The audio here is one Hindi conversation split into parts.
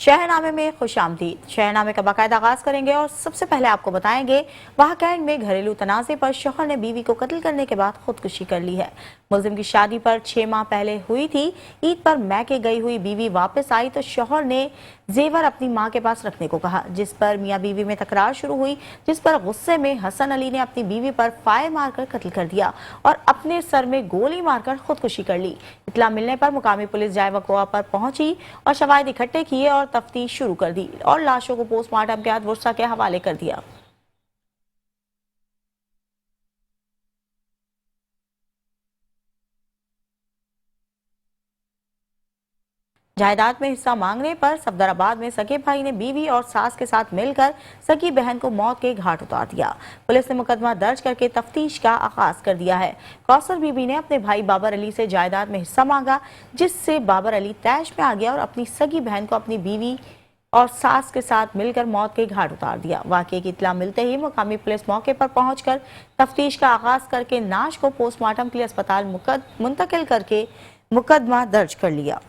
शहरनामे में खुशामदीद। शहरनामे का बाकायदा आगाज करेंगे और सबसे पहले आपको बताएंगे वाहकैंड में घरेलू तनाज़े पर शौहर ने बीवी को कत्ल करने के बाद खुदकुशी कर ली है। मुलजिम की शादी पर 6 माह पहले हुई थी। ईद पर मैके गई हुई बीवी वापस आई तो शौहर ने जेवर अपनी मां के पास रखने को कहा, जिस पर मियां बीवी में तकरार शुरू हुई, जिस पर गुस्से में हसन अली ने अपनी बीवी पर फायर मारकर कत्ल कर दिया और अपने सर में गोली मारकर खुदकुशी कर ली। इत्तला मिलने पर मुकामी पुलिस जाए वक़्वा पर पहुंची और शवाहिद इकट्ठे किए और तफ्तीश शुरू कर दी और लाशों को पोस्टमार्टम के बाद वर्सा के हवाले कर दिया। जायदाद में हिस्सा मांगने पर सफदराबाद में सगे भाई ने बीवी और सास के साथ मिलकर सगी बहन को मौत के घाट उतार दिया। पुलिस ने मुकदमा दर्ज करके तफ्तीश का आगाज कर दिया है। कौसर बीबी ने अपने भाई बाबर अली से जायदाद में हिस्सा मांगा, जिससे बाबर अली तैश में आ गया और अपनी सगी बहन को अपनी बीवी और सास के साथ मिलकर मौत के घाट उतार दिया। वाकये की इत्तला मिलते ही मुकामी पुलिस मौके पर पहुंचकर तफ्तीश का आगाज करके नाश को पोस्टमार्टम के लिए अस्पताल मुंतकिल करके मुकदमा दर्ज कर लिया।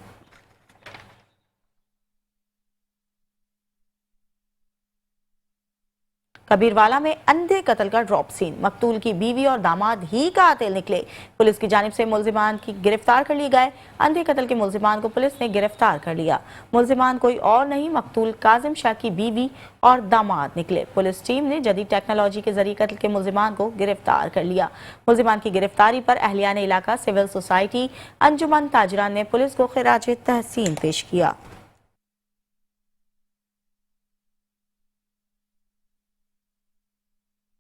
कबीरवाला में अंधे कत्ल का ड्रॉप सीन। मकतूल की बीवी और दामाद ही कातिल निकले। पुलिस की जानिब से मुलजिमान की गिरफ्तार कर लिए गए। अंधे कत्ल के मुलजिमान को पुलिस ने गिरफ्तार कर लिया। मुलजिमान कोई और नहीं, मकतूल काजिम शाह की बीवी और दामाद निकले। पुलिस टीम ने जदीद टेक्नोलॉजी के जरिए कत्ल के मुलजिमान को गिरफ्तार कर लिया। मुलजिमान की गिरफ्तारी पर अहलियान इलाका, सिविल सोसाइटी, अंजुमन ताजरान ने पुलिस को खिराज तहसीन पेश किया।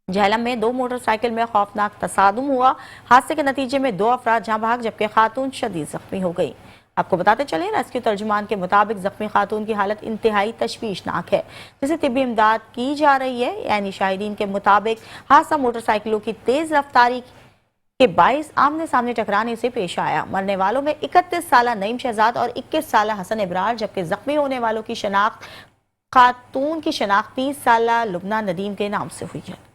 झेलम में 2 मोटरसाइकिल में खौफनाक तसादुम हुआ। हादसे के नतीजे में 2 अफराद जहां भाग जबकि खातून शदीद जख्मी हो गई। आपको बताते चले, रेस्क्यू तर्जुमान के मुताबिक जख्मी खातून की हालत इंतहाई तशवीशनाक है, जिसे तिब्बी इमदाद की जा रही है। यानी शाहिदीन के मुताबिक हादसा मोटरसाइकिलों की तेज रफ्तारी के बाइस आमने सामने टकराने से पेश आया। मरने वालों में 31 साला नईम शहजाद और 21 साला हसन इब्रार, जबकि जख्मी होने वालों की शनाख्त खातून की शनाख्त 30 साला लुबना नदीम के नाम से हुई है।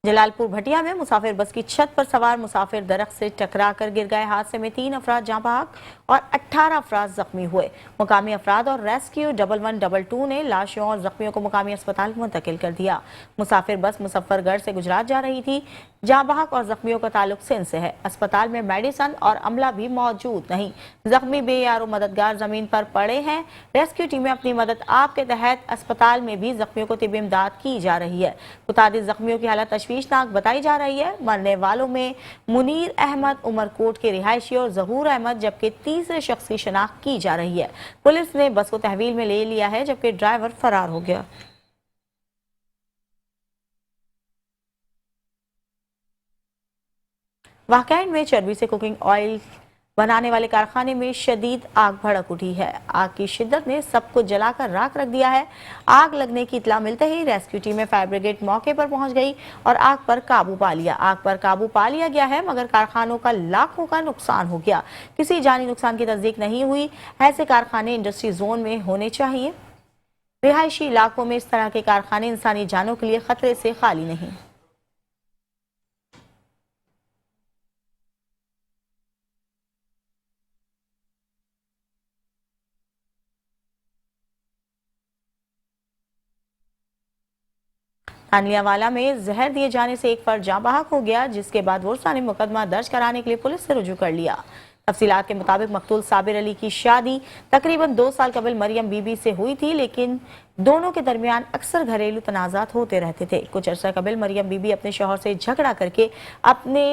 जलालपुर भटिया में मुसाफिर बस की छत पर सवार मुसाफिर दरख्त से टकराकर गिर गए। हादसे में 3 अफराद जाँ बहक और 18 अफराद जख्मी हुए। मुकामी अफराद और रेस्क्यू 1112 ने लाशों और जख्मियों को मुकामी अस्पताल मुंतकिल कर दिया। मुसाफिर बस मुजफ्फरगढ़ से गुजरात जा रही थी। जाँ बहक और जख्मियों का ताल्लुक सिंध से है। अस्पताल में मेडिसन और अमला भी मौजूद नहीं। जख्मी बेयारो मददगार जमीन पर पड़े हैं। रेस्क्यू टीमें अपनी मदद आप के तहत अस्पताल में भी जख्मियों को तिब्बी इमदाद की जा रही है। मुतादिद जख्मियों की हालत तशवीशनाक बताई जा रही है। मरने वालों में मुनीर अहमद उमरकोट के रिहायशी और जहूर अहमद, जबकि तीसरे शख्स की शनाख्त की जा रही है। पुलिस ने बस को तहवील में ले लिया है, जबकि ड्राइवर फरार हो गया। वाकैंड में चर्बी से कुकिंग ऑयल बनाने वाले कारखाने में शदीद आग भड़क उठी है। आग की शिद्दत ने सब कुछ जलाकर राख रख दिया है। आग लगने की इतला मिलते ही रेस्क्यू टीमें फायर ब्रिगेड मौके पर पहुंच गई और आग पर काबू पा लिया। आग पर काबू पा लिया गया है, मगर कारखानों का लाखों का नुकसान हो गया। किसी जानी नुकसान की तस्दीक नहीं हुई। ऐसे कारखाने इंडस्ट्री जोन में होने चाहिए। रिहायशी इलाकों में इस तरह के कारखाने इंसानी जानों के लिए खतरे से खाली नहीं। तानियावाला में जहर दिए जाने से एक फर्द जाँ बहक हो गया, जिसके बाद वर्सा ने मुकदमा दर्ज कराने के लिए पुलिस से रुजू कर लिया। तफसीलात के मुताबिक मकतूल साबिर अली की शादी तकरीबन 2 साल कबल मरियम बीबी से हुई थी, लेकिन दोनों के दरमियान अक्सर घरेलू तनाजात होते रहते थे। कुछ अर्सा कबल मरियम बीबी अपने शौहर से झगड़ा करके अपने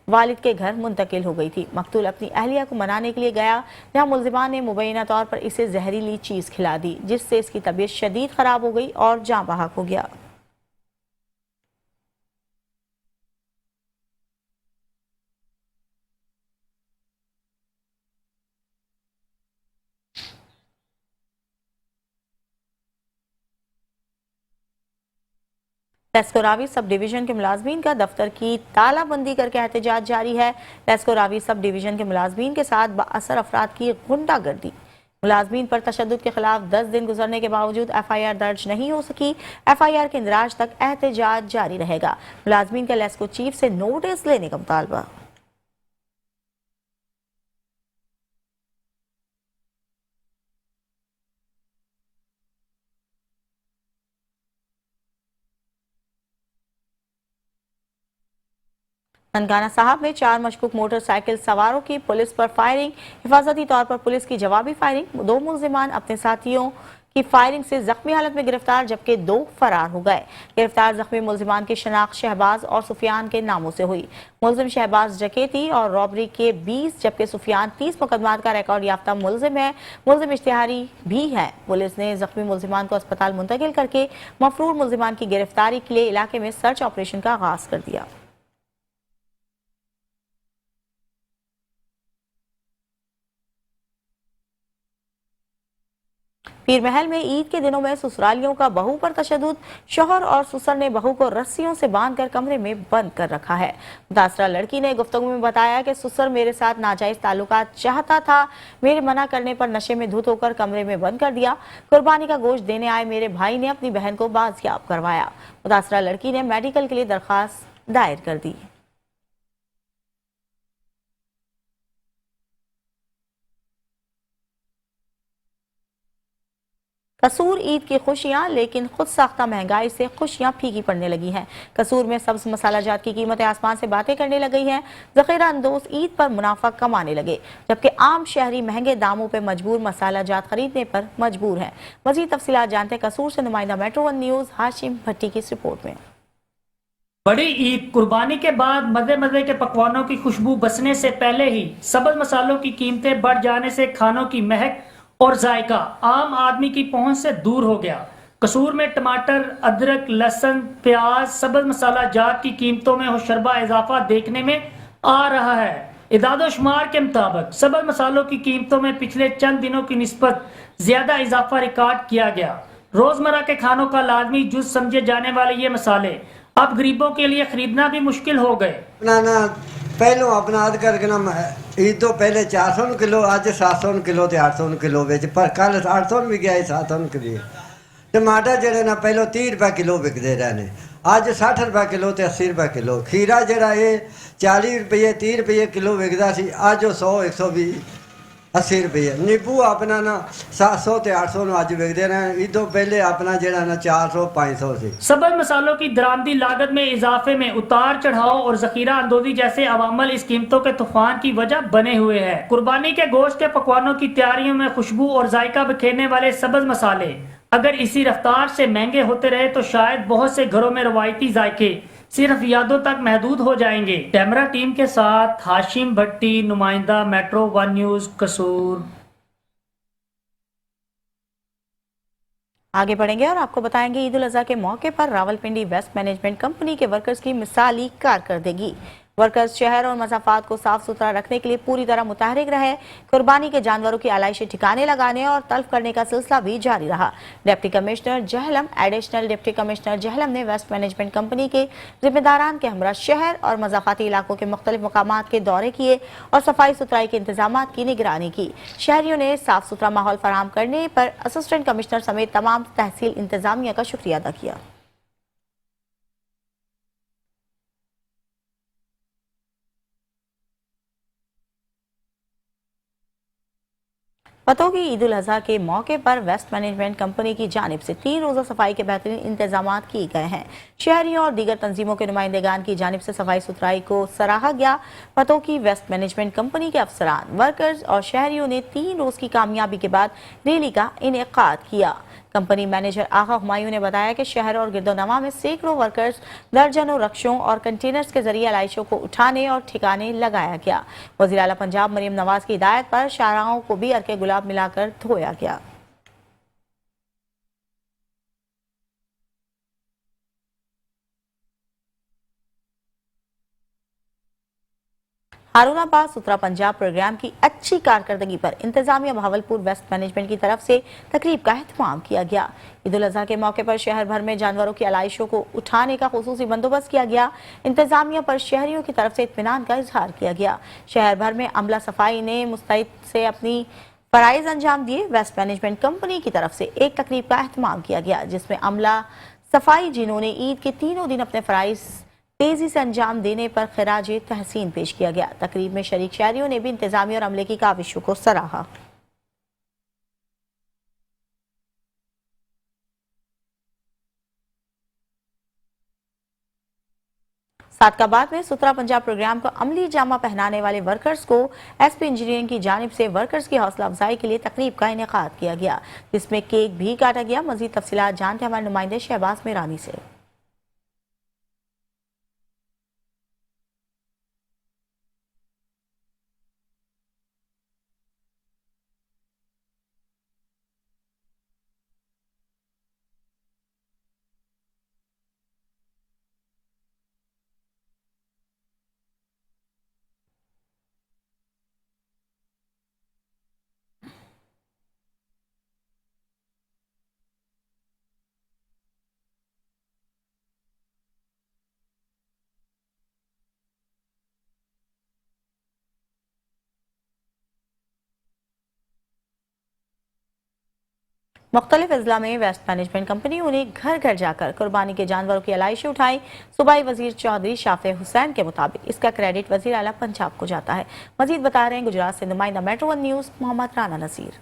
वालिद के घर मुंतकिल हो गई थी। मकतूल अपनी अहलिया को मनाने के लिए गया, जहां मुलजिमान ने मुबैना तौर पर इसे जहरीली चीज खिला दी, जिससे इसकी तबीयत शदीद खराब हो गई और जाँ बहक हो गया। लेस्कोरावी सब डिवीजन के मुलाजमीन का दफ्तर की तालाबंदी करके एहतजाज जारी है। लेस्कोरावी सब डिवीजन के मुलाजमीन के साथ बाअसर अफराद की गुंडागर्दी मुलाजमीन पर तशद्दुद के खिलाफ 10 दिन गुजरने के बावजूद FIR दर्ज नहीं हो सकी। FIR के इंदराज तक एहतजाज जारी रहेगा। मुलाजमीन का लेस्को चीफ से नोटिस लेने का मुतालबा। ननकाना साहब में 4 मशकूक मोटरसाइकिल सवारों की पुलिस पर फायरिंग। हिफाजती तौर पर पुलिस की जवाबी फायरिंग। 2 मुलजिमान अपने साथियों की फायरिंग से जख्मी हालत में गिरफ्तार, जबकि 2 फरार हो गए। गिरफ्तार जख्मी मुलजिमान की शनाख्त शहबाज और सुफियान के नामों से हुई। मुलजिम शहबाज डकैती और रॉबरी के 20 जबकि सुफियान 30 मुकदमात का रिकॉर्ड याफ्ता मुलजिम है। मुलजिम इश्तिहारी भी है। पुलिस ने जख्मी मुलजिमान को अस्पताल मुंतकिल करके मफरूर मुलजिमान की गिरफ्तारी के लिए इलाके में सर्च ऑपरेशन का आगाज कर दिया। पीर महल में ईद के दिनों में ससुरालियों का बहू पर तशद्दुद। शौहर और ससुर ने बहू को रस्सियों से बांधकर कमरे में बंद कर रखा है। मुतासरा लड़की ने गुफ्तगू में बताया कि ससुर मेरे साथ नाजायज ताल्लुकात चाहता था। मेरे मना करने पर नशे में धुत होकर कमरे में बंद कर दिया। कुर्बानी का गोश्त देने आए मेरे भाई ने अपनी बहन को बाजियाब करवाया। मुतासरा लड़की ने मेडिकल के लिए दरखास्त दायर कर दी। कसूर ईद की खुशियां, लेकिन खुद साख्ता महंगाई से खुशियां फीकी पड़ने लगी हैं। कसूर में सब्ज मसाला जात की कीमतें आसमान से बातें करने लग गई हैं। जखीरा अंदोज ईद पर मुनाफा कमाने लगे, जबकि आम शहरी महंगे दामों पर मजबूर मसाला जात खरीदने पर मजबूर हैं। मजीद तफसीलात जानते हैं कसूर से नुमाइंदा मेट्रो 1 न्यूज हाशिम भट्टी की इस रिपोर्ट में। बड़ी ईद कुर्बानी के बाद मजे मजे के पकवानों की खुशबू बसने से पहले ही सब्ज मसालों की कीमतें बढ़ जाने से खानों की महक और जायका आम आदमी की पहुंच से दूर हो गया। कसूर में टमाटर, अदरक, लहसुन, प्याज, सब्ज मसाला जात की कीमतों में होशरबा इजाफा देखने में आ रहा है। इदाद-ओ-शुमार के मुताबिक सब्ज मसालों की कीमतों में पिछले चंद दिनों की निस्बत ज्यादा इजाफा रिकॉर्ड किया गया। रोजमर्रा के खानों का लाजमी जुज समझे जाने वाले ये मसाले अब गरीबों के लिए खरीदना भी मुश्किल हो गए। पहलों अपना अद करके ना ईद तो पहले 400 किलो, अज 700 किलो ते 800 किलो बेच, पर कल 800 भी गया 700 किलो। टमाटर जड़े ना पहलों 30 रुपये किलो बिकते रहने, अज 60 रुपये किलो ते 80 रुपये किलो। खीरा जड़ा ये 40 रुपये 30 रुपये किलो बिकता सी, अज 100 120 80 रुपये। नींबू अपना ना 700 ते 800 अज बिकते रहे, ईदों पहले अपना जड़ा ना 400 500 से। सब्ज मसालों की दरामदी लागत में इजाफे में उतार चढ़ाव और जखीरा अंदोजी जैसे अवामल इस कीमतों के तूफान की वजह बने हुए हैं। कुर्बानी के गोश्त के पकवानों की तैयारियों में खुशबू और जायका बिखेरने वाले सब्ज मसाले अगर इसी रफ्तार से महंगे होते रहे तो शायद बहुत से घरों में रवायती जायके सिर्फ यादों तक महदूद हो जाएंगे। कैमरा टीम के साथ हाशिम भट्टी, नुमाइंदा मेट्रो 1 न्यूज, कसूर। आगे बढ़ेंगे और आपको बताएंगे ईद उल अजहा के मौके पर रावलपिंडी वेस्ट मैनेजमेंट कंपनी के वर्कर्स की मिसाली कारकर्दगी। वर्कर्स शहर और मसाफात को साफ सुथरा रखने के लिए पूरी तरह मुतहरिक रहे। कुर्बानी के जानवरों की आलाइशें ठिकाने लगाने और तल्फ करने का सिलसिला भी जारी रहा। Deputy commissioner Jhelum, additional deputy commissioner Jhelum ने वेस्ट मैनेजमेंट कंपनी के जिम्मेदारान के हमरा शहर और मज़ाफ़ाती इलाकों के मुख्तलिफ मकामात के दौरे किए और सफाई सुथराई के इंतजाम की निगरानी की। शहरियों ने साफ सुथरा माहौल फराहम करने पर असिस्टेंट कमिश्नर समेत तमाम तहसील इंतजामिया का शुक्रिया अदा किया। पतों की ईद उल अजहा के मौके पर वेस्ट मैनेजमेंट कंपनी की जानिब से 3 रोज़ा सफाई के बेहतरीन इंतजाम किए गए हैं। शहरियों और दीगर तंजीमों के नुमाइंदेगान की जानिब से सफाई सुथराई को सराहा गया। पतों की वेस्ट मैनेजमेंट कंपनी के अफसरान, वर्कर्स और शहरियों ने 3 रोज़ की कामयाबी के बाद रैली का इनेकाद किया। कंपनी मैनेजर आगा हुमायूं ने बताया कि शहर और गिरदोनवा में सैकड़ों वर्कर्स दर्जनों रक्षों और कंटेनर्स के जरिए आलाइशों को उठाने और ठिकाने लगाया गया। वज़ीर आला पंजाब मरियम नवाज की हिदायत पर शाहराहों को भी अर्के गुलाब मिलाकर धोया गया। हारूनाबाद सुथरा पंजाब प्रोग्राम की अच्छी कारकर्दगी पर इंतजामिया भावलपुर वेस्ट मैनेजमेंट की तरफ से तकरीब का एहतमाम किया गया। ईद उल अजहा के मौके पर शहर भर में जानवरों की आलाइशों को उठाने का खुसूसी बंदोबस्त किया गया। इंतजामिया पर शहरियों की तरफ से इत्मीनान का इजहार किया गया। शहर भर में अमला सफाई ने मुस्तैद से अपनी फराइज अंजाम दिए। वेस्ट मैनेजमेंट कंपनी की तरफ से एक तकरीब का एहतमाम किया गया जिसमें अमला सफाई जिन्होंने ईद के तीनों दिन अपने फराइज तेजी से अंजाम देने पर खराज तहसीन पेश किया गया। तकरीब में शरीक शहरियों ने भी इंतजामिया और अमले की काविशों को सराहा। सादकाबाद में सुतरा पंजाब प्रोग्राम को अमली जामा पहनाने वाले वर्कर्स को एसपी इंजीनियरिंग की जानिब से वर्कर्स की हौसला अफजाई के लिए तकरीब का इनेकाद किया गया जिसमें केक भी काटा गया। मजीद तफसीलात जानते हमारे नुमाइंदे शहबाज मेरानी से। मुख्तलिफ अजला में वेस्ट मैनेजमेंट कंपनियों ने घर घर जाकर कुर्बानी के जानवरों की अलाइशें उठाई। सूबाई वजीर चौधरी शाफे हुसैन के मुताबिक इसका क्रेडिट वजीर आला पंजाब को जाता है। मजीद बता रहे हैं गुजरात से नुमाइंदा metro one news Mohammad Rana Naseer.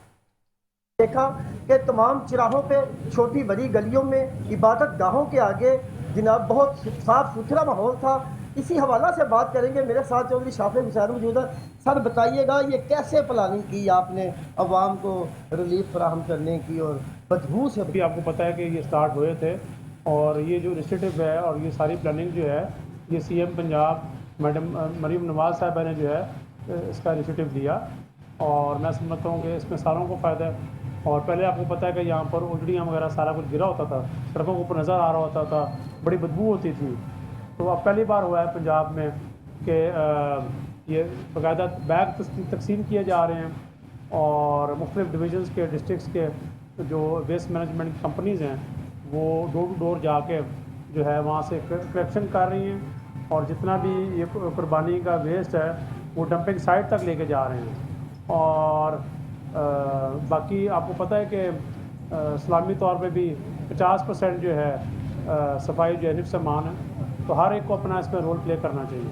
देखा कि तमाम चिराहों पे छोटी बड़ी गलियों में इबादत गाहों के आगे जनाब बहुत साफ सुथरा माहौल था। इसी हवाला से बात करेंगे, मेरे साथ चौधरी शाफे हुसैन मौजूद है। सर बताइएगा ये कैसे प्लानिंग की आपने अवाम को रिलीफ फराहम करने की और बदबू से? अभी आपको पता है कि ये स्टार्ट हुए थे और ये जो इनिशिएटिव है और ये सारी प्लानिंग जो है ये सीएम पंजाब मैडम मरीम नवाज साहबा ने जो है इसका इनिशिएटिव लिया और मैं समझता हूँ कि इसमें सारों को फ़ायदा है। और पहले आपको पता है कि यहाँ पर उजड़ियाँ वगैरह सारा कुछ गिरा होता था, सड़कों के ऊपर नज़र आ रहा होता था, बड़ी बदबू होती थी। तो अब पहली बार हुआ है पंजाब में कि ये बाकायदा बैग तकसीम किए जा रहे हैं और मुख्तलिफ डिवीज़न्स के डिस्ट्रिक्ट्स के जो वेस्ट मैनेजमेंट कंपनीज़ हैं वो डोर टू डोर जाके जो है वहाँ से कलेक्शन कर रही हैं और जितना भी ये कुर्बानी का वेस्ट है वो डंपिंग साइट तक लेके जा रहे हैं। और बाकी आपको पता है कि इस्लामी तौर पे भी 50% जो है सफाई जो है निफ्स मान है, तो हर एक को अपना इसमें रोल प्ले करना चाहिए।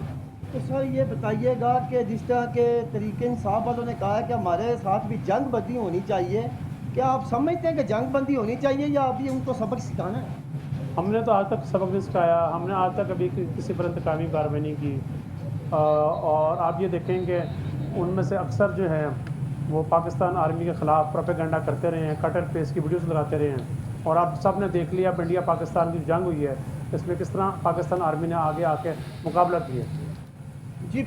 तो सर ये बताइएगा कि जिस तरह के तरीके इंसाफ वालों ने कहा है कि हमारे साथ भी जंग बंदी होनी चाहिए, क्या आप समझते हैं कि जंग बंदी होनी चाहिए या अभी उनको सबक सिखाना है? हमने तो आज तक सबक नहीं सिखाया, हमने आज तक अभी किसी पर इंतकामी कार्रवाई नहीं की। और आप ये देखेंगे उनमें से अक्सर जो है वो पाकिस्तान आर्मी के ख़िलाफ़ प्रोपेगेंडा करते रहे हैं, कट एंड पेस्ट की वीडियोस लगाते रहे हैं। और आप सब ने देख लिया इंडिया पाकिस्तान की जंग हुई है, इसमें किस तरह पाकिस्तान आर्मी ने आगे आके मुकाबला किया जी।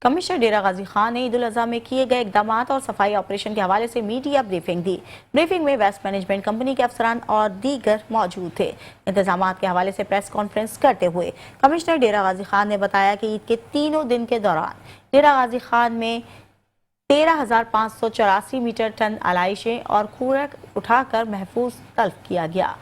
कमिश्नर डेरा गाजी खान ने ईद उल अज़हा में किए गए इकदाम और सफाई ऑपरेशन के हवाले से मीडिया ब्रीफिंग दी। ब्रीफिंग में वेस्ट मैनेजमेंट कंपनी के अफसरान और दीगर मौजूद थे। इंतजाम के हवाले से प्रेस कॉन्फ्रेंस करते हुए कमिश्नर डेरा गाजी खान ने बताया कि ईद के तीनों दिन के दौरान डेरा गाजी खान में 13,584 मीटर टन अलाइशें और कूड़ा उठाकर महफूज तल्फ किया गया।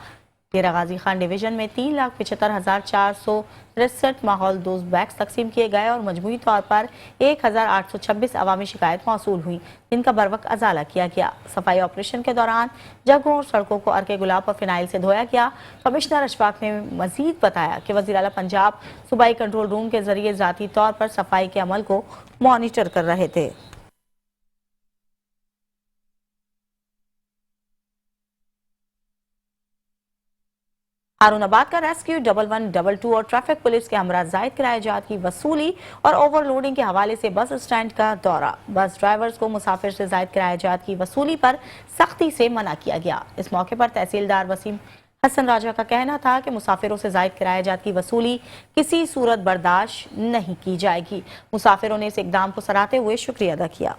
डेरा गाजी खान डिवीजन में 3,75,463 माहौल दोस्त बैग्स तकसीम किए गए और मजमूई तौर पर 1,826 अवामी शिकायत मौसूल हुई जिनका बरवक्त अजाला किया गया। सफाई ऑपरेशन के दौरान जगहों और सड़कों को अर्के गुलाब और फिनाइल से धोया गया। कमिश्नर अशफाक ने मजीद बताया कि वज़ीर आला पंजाब सूबाई कंट्रोल रूम के जरिए ज़ाती तौर पर सफाई के अमल को मॉनिटर कर रहे थे। हारूनाबाद का रेस्क्यू 1112 और ट्रैफिक पुलिस के हमरा जायद किरायाजात की वसूली और ओवरलोडिंग के हवाले से बस स्टैंड का दौरा। बस ड्राइवर्स को मुसाफिर से जायद किरायाजात की वसूली पर सख्ती से मना किया गया। इस मौके पर तहसीलदार वसीम हसन राजा का कहना था कि मुसाफिरों से जायद किरायाजात की वसूली किसी सूरत बर्दाश्त नहीं की जाएगी। मुसाफिरों ने इस इकदाम को सराहते हुए शुक्रिया अदा किया।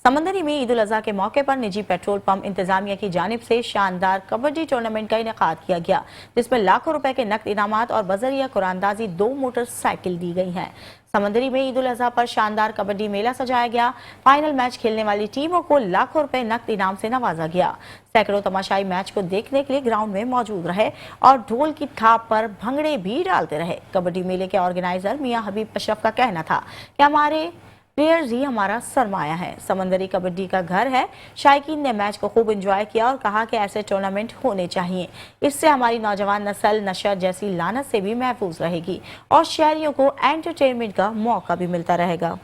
समंदरी में ईद उल अजहा के मौके पर निजी पेट्रोल पंप इंतजामिया की जानिब से शानदार कबड्डी टूर्नामेंट का इनेकाद किया गया, जिसमें लाखों रुपए के नकद इनामात और बजरिया कुरानदाजी 2 मोटरसाइकिल दी गई हैं। समंदरी में ईद उल अजहा पर शानदार कबड्डी मेला सजाया गया। फाइनल मैच खेलने वाली टीमों को लाखों रुपए नकद इनाम से नवाजा गया। सैकड़ों तमाशाई मैच को देखने के लिए ग्राउंड में मौजूद रहे और ढोल की थाप पर भंगड़े भी डालते रहे। कबड्डी मेले के ऑर्गेनाइजर मियां हबीब अशरफ का कहना था कि हमारे प्लेयर्स ही हमारा सरमाया है, समंदरी कबड्डी का घर है। शायकीन ने मैच को खूब एंजॉय किया और कहा कि ऐसे टूर्नामेंट होने चाहिए। इससे हमारी नौजवान नस्ल नशा जैसी लानत से भी महफूज रहेगी और शहरियों को एंटरटेनमेंट का मौका भी मिलता रहेगा।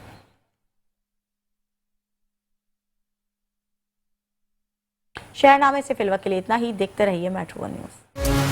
शहरनामे से फिलहाल के लिए इतना ही। देखते रहिए मेट्रो वन न्यूज़।